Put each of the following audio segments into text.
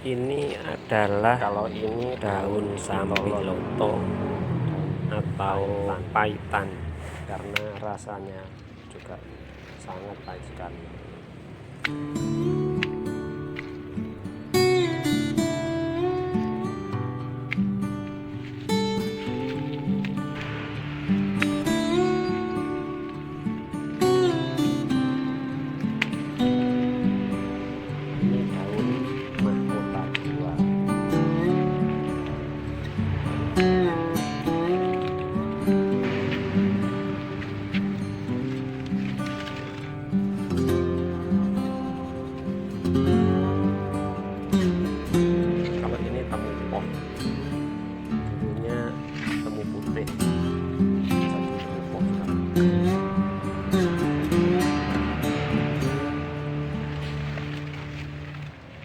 Ini adalah daun sambiloto atau paitan, karena rasanya juga sangat pahit sekali. Ini daun mahkota 2. Kalau ini temu poh, dulunya temu putih, jadi temu poh sekarang.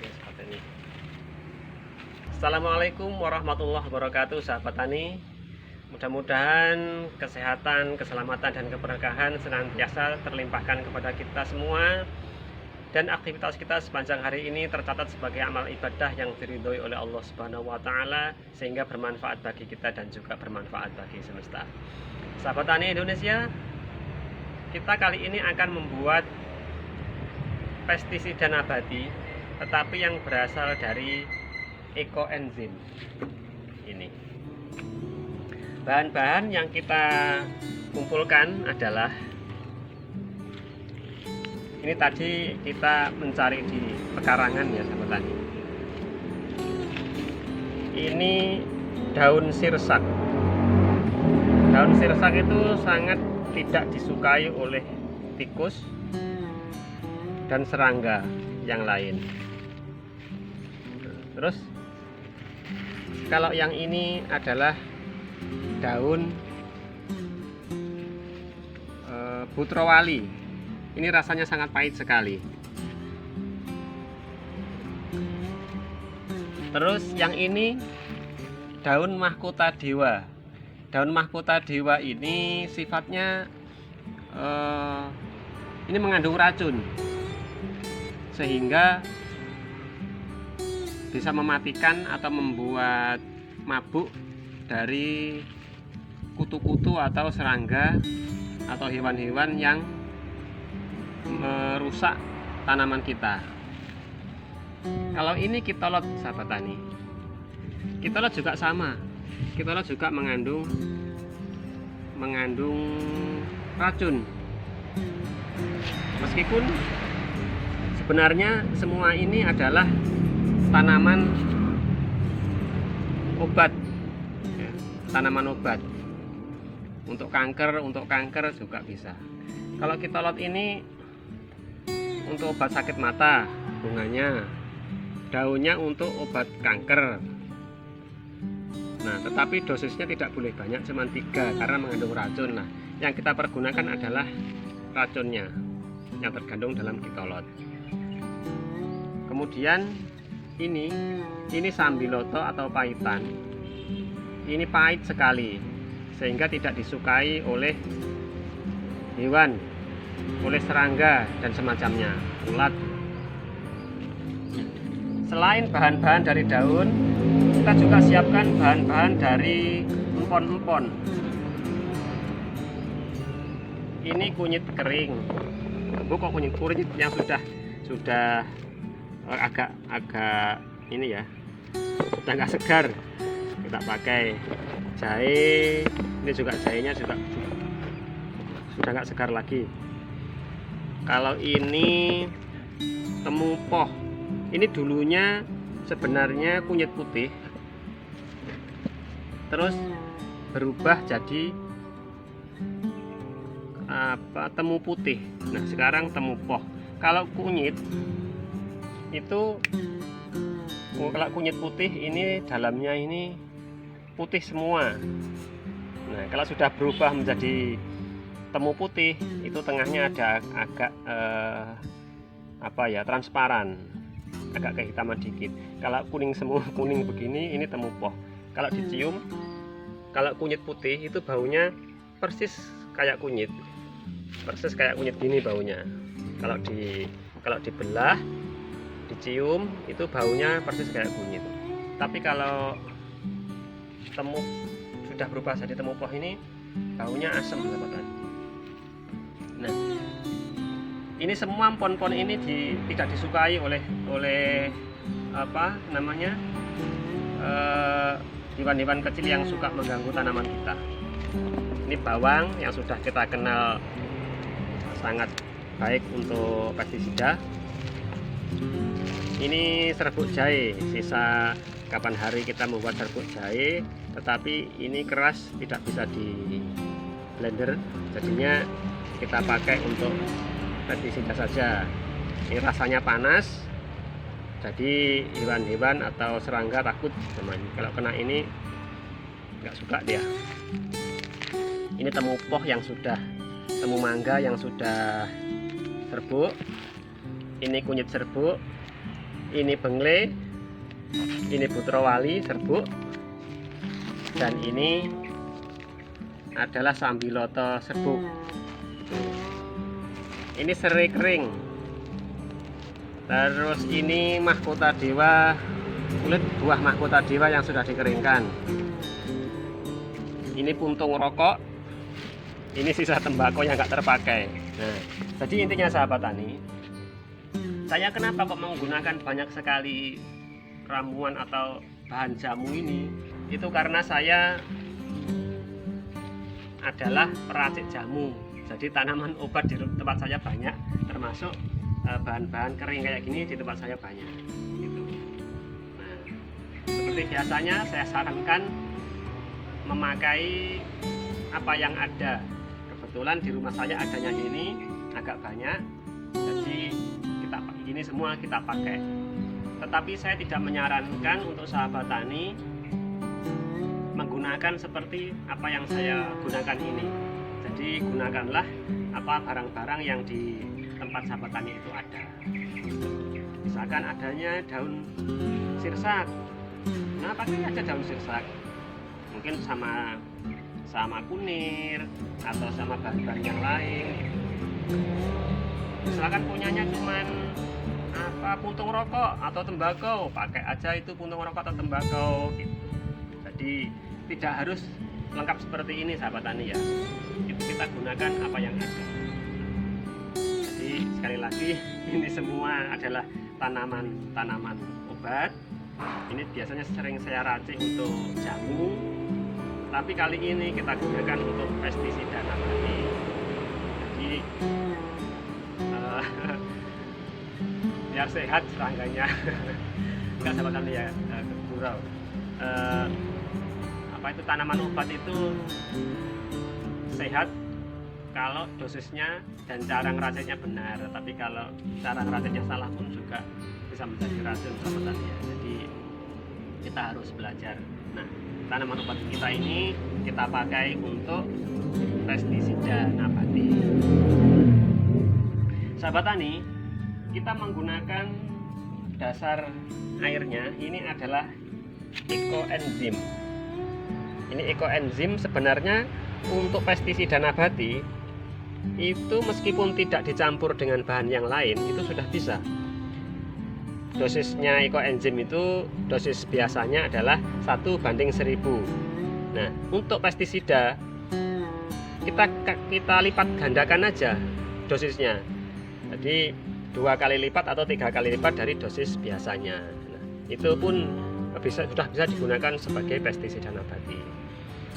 Seperti ini. Assalamualaikum warahmatullahi wabarakatuh, sahabat tani. Mudah-mudahan kesehatan, keselamatan, dan keberkahan senantiasa terlimpahkan kepada kita semua, dan aktivitas kita sepanjang hari ini tercatat sebagai amal ibadah yang diridhoi oleh Allah Subhanahu wa Ta'ala, sehingga bermanfaat bagi kita dan juga bermanfaat bagi semesta. Sahabat tani Indonesia, kita kali ini akan membuat pestisida nabati, tetapi yang berasal dari ekoenzim. Ini bahan-bahan yang kita kumpulkan adalah, ini tadi kita mencari di pekarangan ya sahabat tani. Ini daun sirsak. Daun sirsak itu sangat tidak disukai oleh tikus dan serangga yang lain. Terus kalau yang ini adalah daun butrowali. Ini rasanya sangat pahit sekali. Terus yang ini daun mahkota dewa. Daun mahkota dewa ini sifatnya ini mengandung racun, sehingga bisa mematikan atau membuat mabuk dari kutu-kutu atau serangga atau hewan-hewan yang merusak tanaman kita. Kalau ini kitolot sahabat tani, kitolot juga sama. Kitolot juga mengandung racun. Meskipun sebenarnya semua ini adalah tanaman obat, ya, tanaman obat untuk kanker juga bisa. Kalau kitolot ini untuk obat sakit mata bunganya, daunnya untuk obat kanker. Nah, tetapi dosisnya tidak boleh banyak, cuma 3 karena mengandung racun. Nah, yang kita pergunakan adalah racunnya yang terkandung dalam kitolot. Kemudian ini sambiloto atau paitan. Ini pahit sekali, sehingga tidak disukai oleh hewan, oleh serangga dan semacamnya, ulat. Selain bahan-bahan dari daun, kita juga siapkan bahan-bahan dari empon-empon. Ini kunyit kering, bukan kunyit yang sudah agak ini ya, sudah nggak segar. Kita pakai jahe, ini juga jahenya juga sudah nggak segar lagi. Kalau ini temu poh, ini dulunya sebenarnya kunyit putih, terus berubah jadi temu putih. Nah, sekarang temu poh. Kalau kunyit itu, kalau kunyit putih ini dalamnya ini putih semua. Nah, kalau sudah berubah menjadi temu putih, itu tengahnya ada agak transparan, agak kehitaman dikit. Kalau kuning semua, kuning begini, ini temu poh. Kalau dicium, kalau kunyit putih itu baunya persis kayak kunyit gini baunya. Kalau dibelah dicium itu baunya persis kayak kunyit. Tapi kalau temu sudah berubah jadi temu poh ini baunya asam, sahabat tani. Nah, ini semua pohon-pohon ini tidak disukai oleh apa namanya hewan-hewan kecil yang suka mengganggu tanaman kita. Ini bawang yang sudah kita kenal sangat baik untuk pestisida. Ini serbuk jahe, sisa kapan hari kita membuat serbuk jahe, tetapi ini keras, tidak bisa di blender, jadinya kita pakai untuk pestisida saja. Ini rasanya panas, jadi hewan-hewan atau serangga takut teman. Kalau kena ini nggak suka dia. Ini temu poh yang sudah, temu mangga yang sudah serbuk, ini kunyit serbuk, ini bengle, ini butrawali serbuk, dan ini adalah sambiloto serbuk. Ini serai kering. Terus ini mahkota dewa, kulit buah mahkota dewa yang sudah dikeringkan. Ini puntung rokok. Ini sisa tembakau yang nggak terpakai. Nah, jadi intinya sahabat tani, saya kenapa kok menggunakan banyak sekali ramuan atau bahan jamu ini? Itu karena saya adalah peracik jamu. Jadi tanaman obat di tempat saya banyak, termasuk bahan-bahan kering kayak gini di tempat saya banyak. Gitu. Nah, seperti biasanya saya sarankan memakai apa yang ada. Kebetulan di rumah saya adanya ini agak banyak, jadi ini semua kita pakai. Tetapi saya tidak menyarankan untuk sahabat tani menggunakan seperti apa yang saya gunakan ini. Jadi gunakanlah apa barang-barang yang di tempat sahabat tani itu ada. Misalkan adanya daun sirsak, nah pakai aja daun sirsak. Mungkin sama kunir atau sama bahan-bahan yang lain. Misalkan punyanya cuman apa puntung rokok atau tembakau, pakai aja itu puntung rokok atau tembakau gitu. Jadi tidak harus lengkap seperti ini sahabat tani ya. Itu kita gunakan apa yang ada. Jadi sekali lagi ini semua adalah tanaman obat. Ini biasanya sering saya racik untuk jamu, tapi kali ini kita gunakan untuk pestisida nabati. Jadi biar sehat serangganya. Enggak sahabat tani ya, gurau. Apa itu tanaman obat itu sehat kalau dosisnya dan cara ngeraciknya benar. Tapi kalau cara ngeraciknya salah pun juga bisa menjadi racun sahabat tani ya. Jadi kita harus belajar. Nah, tanaman obat kita ini kita pakai untuk pestisida nabati. Sahabat tani, kita menggunakan dasar airnya ini adalah ekoenzim. Ini ekoenzim sebenarnya untuk pestisida nabati itu meskipun tidak dicampur dengan bahan yang lain itu sudah bisa. Dosisnya ekoenzim itu dosis biasanya adalah 1:1000. Nah, untuk pestisida kita lipat gandakan aja dosisnya. Jadi 2 kali lipat atau 3 kali lipat dari dosis biasanya. Nah, itu pun sudah bisa digunakan sebagai pestisida nabati.